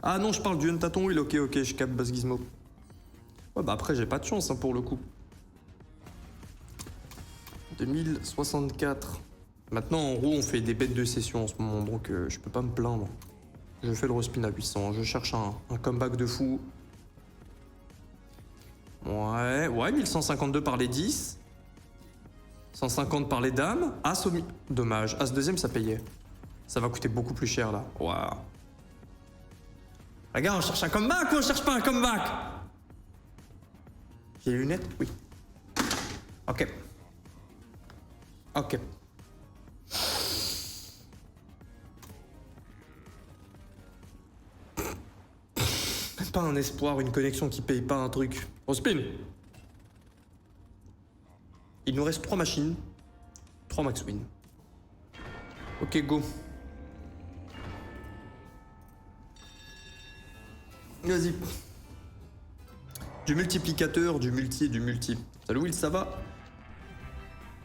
Ah non, je parle du Untaton Wheel, ok, je capte Bass Gizmo. Ouais, bah après j'ai pas de chance hein, pour le coup. 2064. Maintenant en roue on fait des bêtes de session en ce moment, donc je peux pas me plaindre. Je fais le respin à 800, je cherche un comeback de fou. Ouais, 1152 par les 10. 150 par les dames. As au dommage, As deuxième ça payait. Ça va coûter beaucoup plus cher là. Waouh. Regarde, on cherche un comeback ou on cherche pas un comeback? J'ai les lunettes? Oui. Ok. Ok. Même pas un espoir, une connexion qui paye pas un truc. On spin. Il nous reste 3 machines. 3 max win. Ok, go. Vas-y. Du multiplicateur, du multi et du multi. Salut Will, ça va?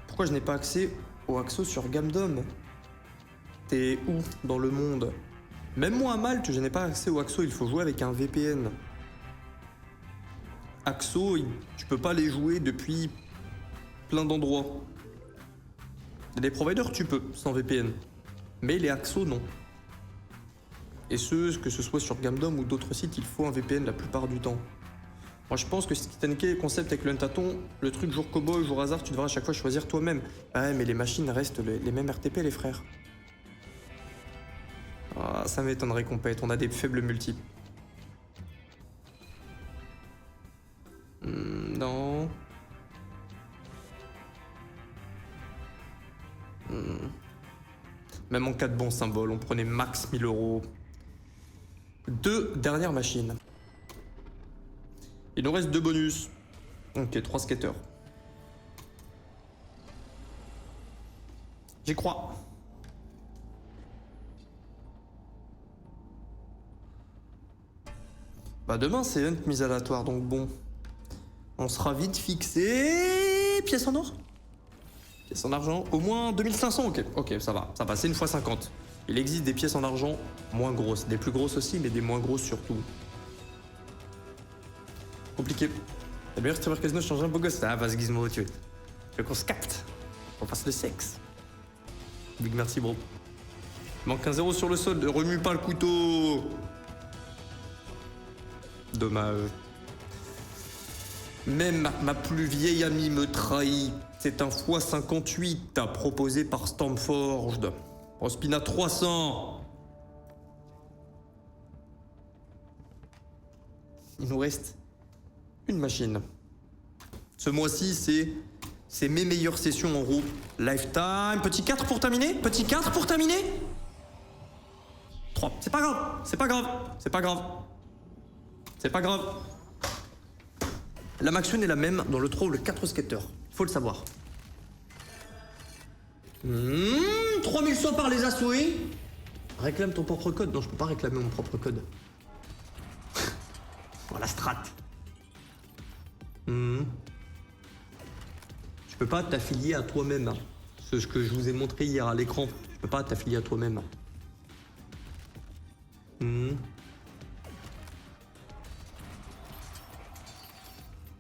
Pourquoi je n'ai pas accès au Axo sur Gamdom? T'es où dans le monde? Même moi à Malte, je n'ai pas accès au Axo, il faut jouer avec un VPN. Axo, tu peux pas les jouer depuis plein d'endroits. Les providers, tu peux, sans VPN. Mais les Axo, non. Et que ce soit sur Gamdom ou d'autres sites, il faut un VPN la plupart du temps. Moi, je pense que si t'as niqué le concept avec le Untaton, le truc jour cowboy, jour hasard, tu devras à chaque fois choisir toi-même. Ouais, mais les machines restent les mêmes RTP, les frères. Ah, ça m'étonnerait qu'on pète, on a des faibles multi. Non. Même en cas de bon symbole, on prenait max 1000 euros. 2 dernières machines. Il nous reste 2 bonus. Ok, 3 skaters. J'y crois. Bah demain c'est hunt mise aléatoire, donc bon. On sera vite fixé. Pièce en or? Pièce en argent? Au moins 2500, ok, ça va, c'est une fois 50. Il existe des pièces en argent moins grosses, des plus grosses aussi, mais des moins grosses surtout. Compliqué. La meilleure streamer casino change un beau gosse. Ah, vas-y Gizmo, tu veux qu'on se capte? On fasse le sexe. Big merci, bro. Il manque un 0 sur le sol, ne remue pas le couteau. Dommage. Même ma plus vieille amie me trahit. C'est un x58 proposé par Stormforged. On spin à 300. Il nous reste une machine. Ce mois-ci, c'est mes meilleures sessions en roue. Lifetime. Petit 4 pour terminer? Petit 4 pour terminer? 3. C'est pas grave. C'est pas grave. C'est pas grave. C'est pas grave. La max win est la même dans le 3 ou le 4 skater. Faut le savoir. 3100 par les assoués. Réclame ton propre code. Non, je peux pas réclamer mon propre code. Voilà, strat. Tu peux pas t'affilier à toi-même. C'est ce que je vous ai montré hier à l'écran. Tu peux pas t'affilier à toi-même.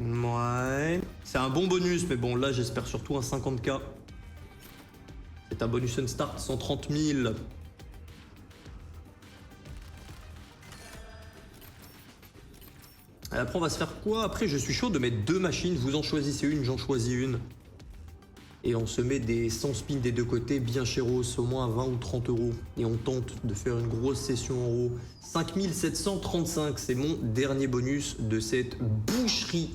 Ouais. C'est un bon bonus, mais bon, là, j'espère surtout un 50K. C'est un bonus start 130 000. Et après, on va se faire quoi? Après, je suis chaud de mettre 2 machines. Vous en choisissez une, j'en choisis une. et on se met des 100 spins des deux côtés bien chéros, au moins à 20 ou 30 euros. Et on tente de faire une grosse session en haut. 5735, c'est mon dernier bonus de cette boucherie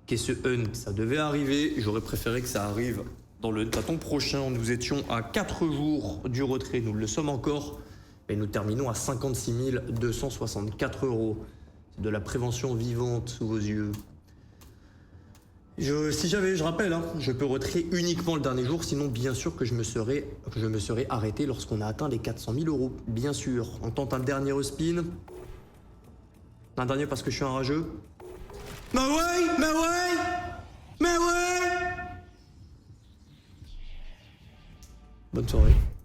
qu'est ce hunt. Ça devait arriver, j'aurais préféré que ça arrive dans le tâton prochain. Nous étions à 4 jours du retrait, nous le sommes encore. Et nous terminons à 56 264 euros. C'est de la prévention vivante sous vos yeux. Je rappelle, hein, je peux retirer uniquement le dernier jour, sinon bien sûr que je me serais arrêté lorsqu'on a atteint les 400 000 euros. Bien sûr, on tente un dernier spin. Un dernier parce que je suis un rageux. Mais ouais. Bonne soirée.